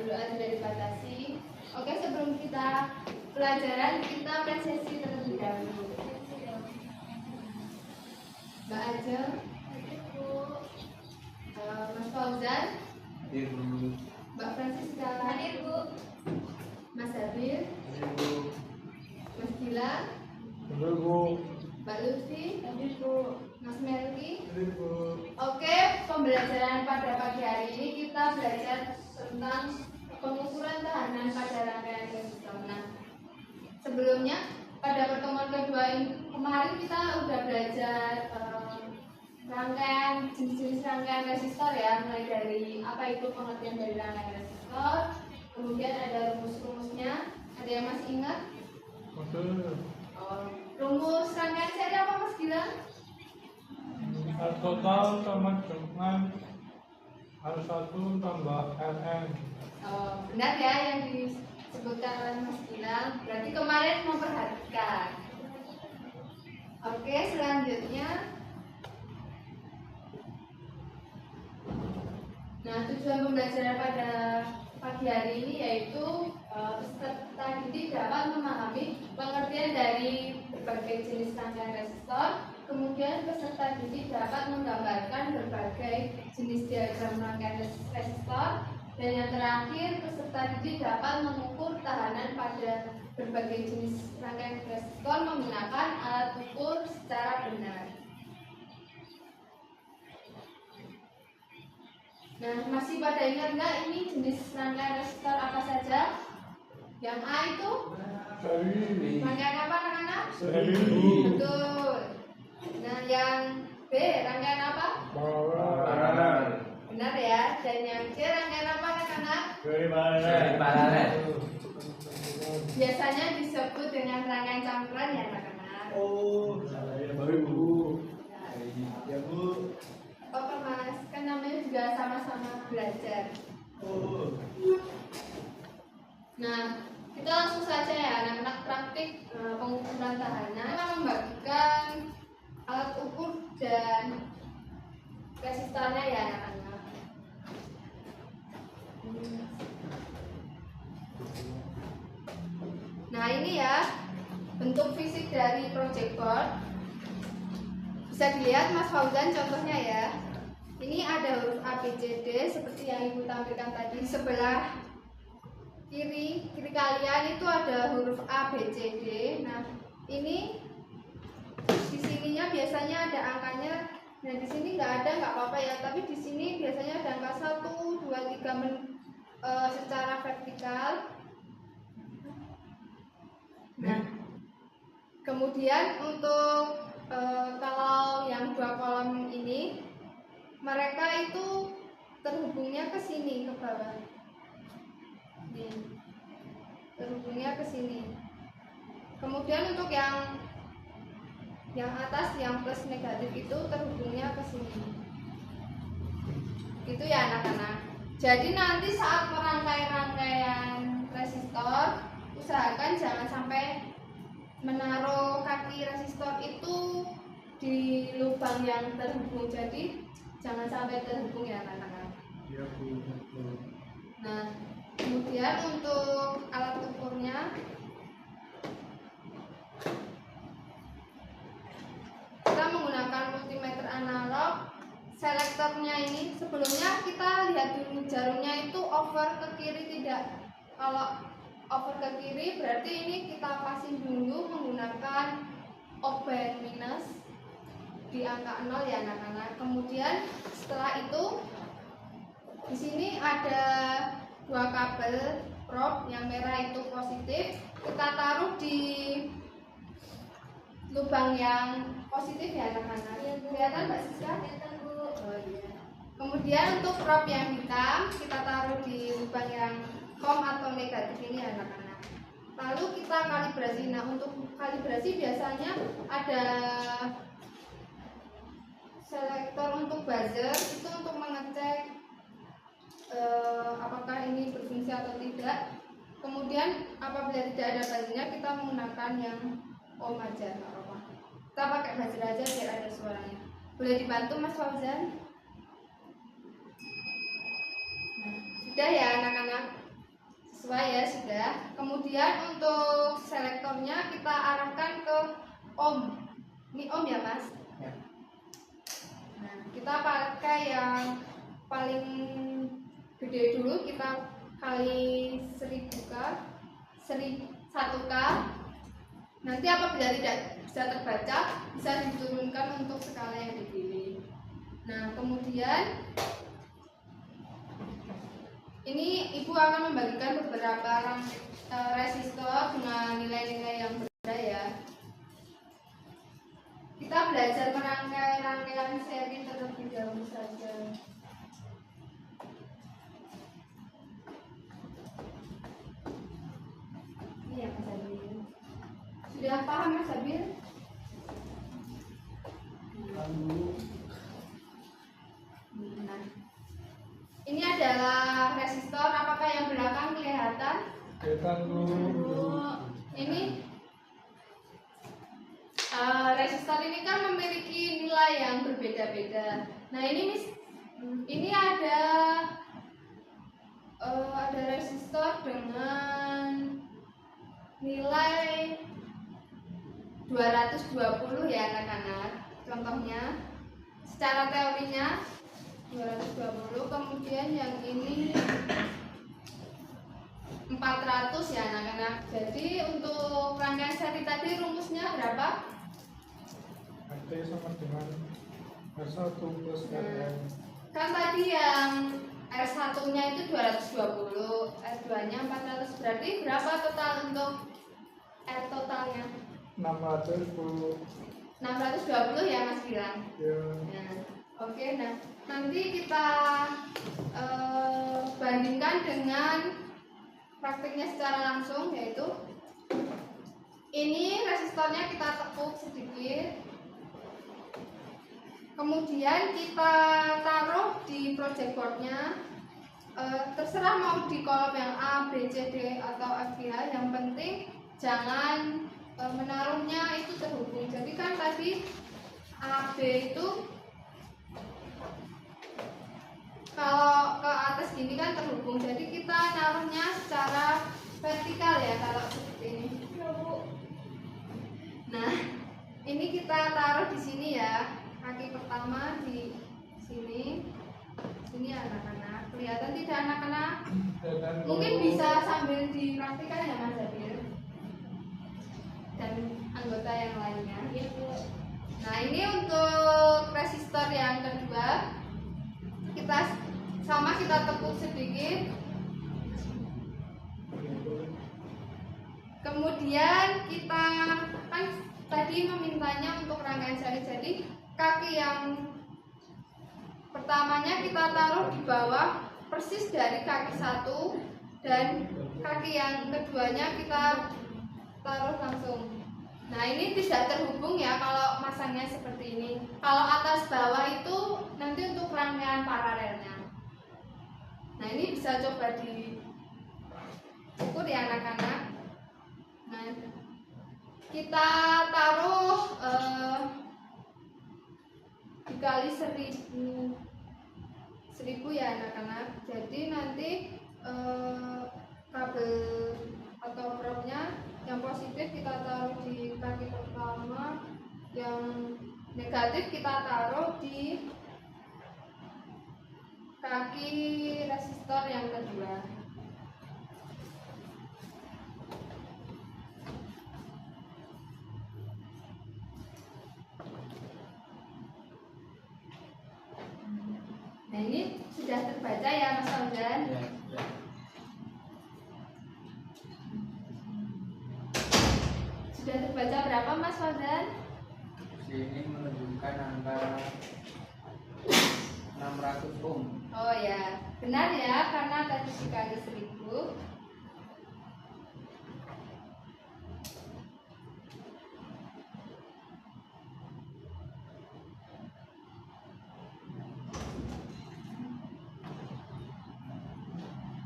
Doa sudah dibatasi. Oke, sebelum kita pelajaran, kita presesi terlebih dahulu. Mbak Ajeng, Mas Fauzan, Mbak Francisca, hadir Bu. Mas Habil, Mas Gilang, Mbak Lutfi, Mas Melki. Oke, pembelajaran pada pagi hari ini kita belajar tentang pengukuran tahanan pada rangkaian resistor. Nah, sebelumnya pada pertemuan kedua kemarin kita udah belajar rangkaian jenis-jenis rangkaian resistor ya, mulai dari apa itu pengertian dari rangkaian resistor, kemudian ada rumus-rumusnya. Ada yang masih ingat? Rumus rangkaian seri apa Mas Gilang? Total sama dengan R1 tambah Rn. Benar ya yang disebutkan oleh Mas Gilang. Berarti kemarin memperhatikan. Oke, selanjutnya. Nah, tujuan pembelajaran pada pagi hari ini yaitu peserta didik dapat memahami pengertian dari berbagai jenis rangkaian resistor. Kemudian peserta didik dapat menggambarkan berbagai jenis diagram rangkaian resistor. Dan yang terakhir, peserta didik dapat mengukur tahanan pada berbagai jenis rangkaian resistor menggunakan alat ukur secara benar. Nah, masih pada ingat nggak ini jenis rangkaian resistor apa saja? Yang A itu? Rangkaian apa anak-anak? Betul. Nah, yang B rangkaian apa? Benar ya. Dan yang C rangkaian apa anak-anak? Biasanya disebut dengan rangkaian campuran ya anak-anak. Ya Bu. Apa Mas? Kan namanya juga sama-sama belajar. Nah, kita langsung saja ya anak-anak praktik pengukuran tahanan. Kita membagikan alat ukur dan resistornya ya anak-anak. Nah, ini ya bentuk fisik dari project board. Bisa dilihat Mas Fauzan contohnya ya. Ini ada huruf A, B, C, D seperti yang Ibu tampilkan tadi. Sebelah kiri kalian itu ada huruf A, B, C, D. Nah, ini di sininya biasanya ada angkanya. Nah, di sini nggak ada, nggak apa-apa ya. Tapi di sini biasanya ada angka 1, 2, 3 secara vertikal. Nah, kemudian untuk kalau yang 2 kolom ini, mereka itu terhubungnya ke sini, ke bawah. Nih, terhubungnya ke sini. Kemudian untuk yang atas, yang plus negatif itu terhubungnya ke sini. Itu ya anak-anak. Jadi nanti saat merangkai rangkaian resistor, usahakan jangan sampai menaruh kaki resistor itu di lubang yang terhubung. Jadi jangan sampai terhubung ya anak-anak. Ya Bu. Nah, kemudian untuk alat ukurnya kita menggunakan multimeter analog. Selektornya ini sebelumnya kita lihat dulu jarumnya itu over ke kiri tidak. Kalau over ke kiri berarti ini kita pasang dulu menggunakan open minus di angka 0 ya anak-anak. Kemudian setelah itu di sini ada 2 kabel probe, yang merah itu positif, kita taruh di lubang yang positif ya anak-anak. Kelihatan Mbak Siska? Oh, iya. Kemudian untuk probe yang hitam kita taruh di lubang yang kom atau negatif ini anak-anak. Lalu kita kalibrasi. Nah, untuk kalibrasi biasanya ada selektor untuk buzzer, itu untuk mengecek apakah ini berfungsi atau tidak. Kemudian apabila tidak ada buzzernya, kita menggunakan yang om aja, nggak apa-apa. Kita pakai buzzer aja biar ada suaranya. Boleh dibantu Mas Fauzan? Nah, sudah ya anak-anak. Sesuai ya, sudah. Kemudian untuk selektornya kita arahkan ke ohm. Ini ohm ya, Mas? Ya. Nah, kita pakai yang paling gede dulu, kita kali 1000K, 1K. Nanti apabila tidak bisa terbaca, bisa diturunkan untuk skala yang dipilih. Nah, kemudian ini Ibu akan membagikan beberapa resistor dengan nilai-nilai yang berbeda ya. Kita belajar merangkai rangkaian seri terlebih dahulu saja. Ini ya Mas Abil. Sudah paham Mas Abil? Nah, ini adalah resistor. Apakah yang belakang kelihatan? Kelihatan dulu. Ini resistor ini kan memiliki nilai yang berbeda-beda. Nah ini ada resistor dengan nilai 220 ya anak-anak. Contohnya secara teorinya 220, kemudian yang ini 400 ya anak-anak. Jadi untuk rangkaian seri tadi rumusnya berapa? RT sama dengan R1 plus RN. Kan tadi yang R1 nya itu 220, R2 nya 400, berarti berapa total untuk R totalnya? 620. 620 ya Mas bilang. Ya. Nah, oke, nah nanti kita bandingkan dengan praktiknya secara langsung, yaitu ini resistornya kita tekuk sedikit, kemudian kita taruh di project boardnya. Terserah mau di kolom yang A, B, C, D atau F, G, H, yang penting jangan menaruhnya itu terhubung. Jadi kan tadi A, B itu kalau ke atas gini kan terhubung, jadi kita naruhnya secara vertikal ya kalau seperti ini. Nah, ini kita taruh di sini ya, kaki pertama di sini. Sini anak-anak, kelihatan tidak anak-anak? Mungkin bisa sambil dipraktikkan ya Mas Zabil dan anggota yang lainnya. Nah, ini untuk resistor yang kedua, kita tekuk sedikit, kemudian kita kan tadi memintanya untuk rangkaian seri, jadi kaki yang pertamanya kita taruh di bawah persis dari kaki satu, dan kaki yang keduanya kita taruh langsung. Nah, ini tidak terhubung ya kalau masangnya seperti ini. Kalau atas bawah itu nanti untuk rangkaian paralelnya. Nah, ini bisa coba diukur ya anak-anak. Nah, kita taruh dikali 1000 ya anak-anak. Jadi nanti kabel atau probnya yang positif kita taruh di kaki pertama, yang negatif kita taruh di kaki resistor yang kedua. Nah, ini sudah terbaca ya Mas Fauzan? Ya. Sudah terbaca berapa Mas Fauzan? Sini menunjukkan angka 600 ohm. Oh ya, benar ya, karena tadi dikali 1000.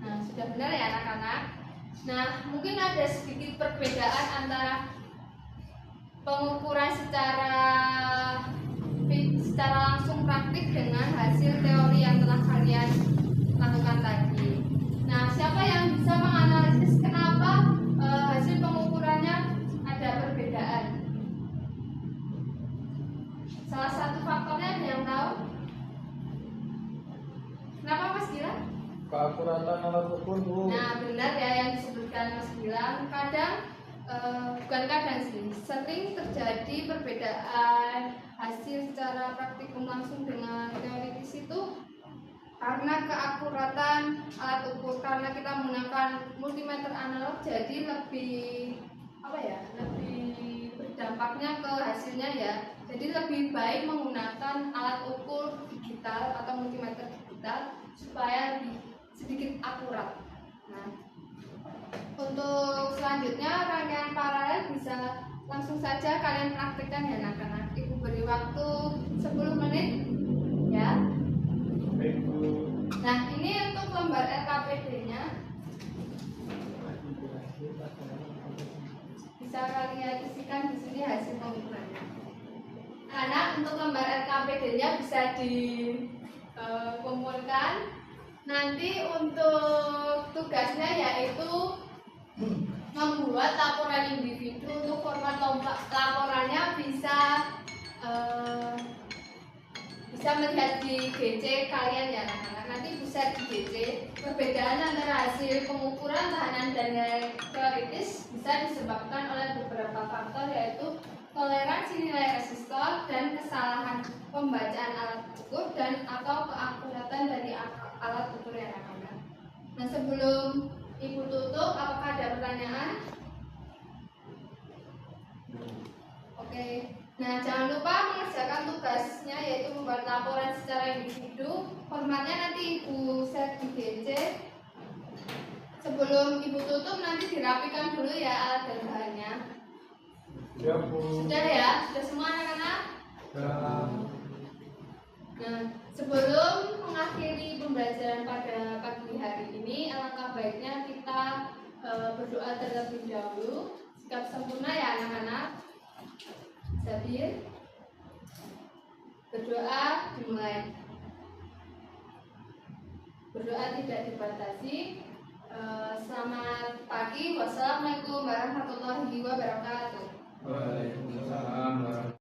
Nah, sudah benar ya anak-anak. Nah, mungkin ada sedikit perbedaan antara pengukuran secara langsung praktik dengan hasil teori yang telah kalian lakukan tadi. Nah, siapa yang bisa menganalisis keakuratan alat ukur, Bu. Nah, benar ya yang disebutkan Mas Gilang. Kadang bukan kadang sih, sering terjadi perbedaan hasil secara praktikum langsung dengan teoritis itu karena keakuratan alat ukur, karena kita menggunakan multimeter analog, jadi lebih lebih berdampaknya ke hasilnya ya. Jadi lebih baik menggunakan alat ukur digital atau multimeter digital supaya lebih sedikit akurat. Nah, untuk selanjutnya rangkaian paralel bisa langsung saja kalian praktikkan ya anak-anak. Ibu beri waktu 10 menit ya. Baik, Bu. Nah, ini untuk lembar LKPD-nya bisa kalian isikan di sini hasil pengukurannya. Karena untuk lembar LKPD-nya bisa dikumpulkan. Nanti untuk tugasnya yaitu membuat laporan individu. Untuk format laporannya bisa melihat di GC kalian ya anak-anak. Nanti bisa di GC. Perbedaan antara hasil pengukuran tahanan dan teoritis bisa disebabkan oleh beberapa faktor, yaitu toleransi nilai resistor dan kesalahan pembacaan alat ukur dan atau keakuratan dari alat ukur yang anak-anak. Nah, sebelum Ibu tutup, apakah ada pertanyaan? Oke. Nah, jangan lupa mengerjakan tugasnya, yaitu membuat laporan secara individu. Formatnya nanti Ibu set di GC. Sebelum Ibu tutup, nanti dirapikan dulu ya alat dan bahannya. Ya, Bu. Sudah ya? Sudah semua anak-anak? Ya. Nah, sebelum mengakhiri pembelajaran pada pagi hari ini, alangkah baiknya kita berdoa terlebih dahulu. Sikap sempurna ya anak-anak. Sabir. Berdoa dimulai. Berdoa tidak dibatasi. Selamat pagi. Wassalamualaikum warahmatullahi wabarakatuh. Waalaikumsalam warahmatullahi wabarakatuh.